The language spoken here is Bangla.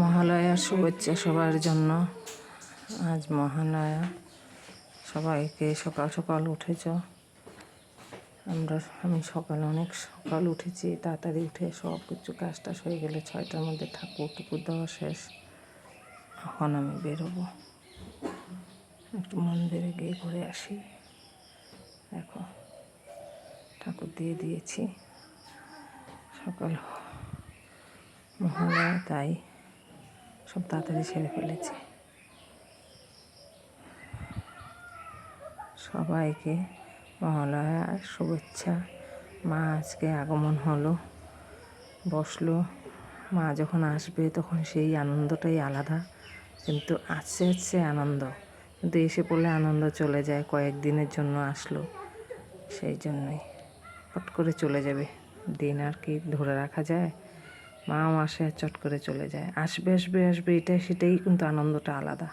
মহালয়ার শুভেচ্ছা সবার জন্য। আজ মহালয়া, সবাইকে সকাল সকাল উঠেছ। আমি সকালে অনেক সকাল উঠেছি, তাড়াতাড়ি উঠে সব কিছু কাজ টাজ হয়ে গেলে 6টার মধ্যে ঠাকুর টুকুর দেওয়া শেষ। এখন আমি বেরোবো, একটু মন্দিরে গিয়ে ঘুরে আসি। দেখো ঠাকুর দিয়ে দিয়েছি, সকাল মহালয়া তাই সব তাড়াতাড়ি সেরে ফেলেছি। সবাইকে মহালয়ার শুভেচ্ছা। মা আজকে আগমন হলো, বসলো। মা যখন আসবে তখন সেই আনন্দটাই আলাদা, কিন্তু আসছে আনন্দ, কিন্তু এসে পড়লে আনন্দ চলে যায়। কয়েকদিনের জন্য আসলো, সেই জন্যই পট করে চলে যাবে। দিন আর কি ধরে রাখা যায়? মাও আসে আর চট করে চলে যায়। আসবে আসবে আসবে, সেটাই কিন্তু আনন্দটা আলাদা।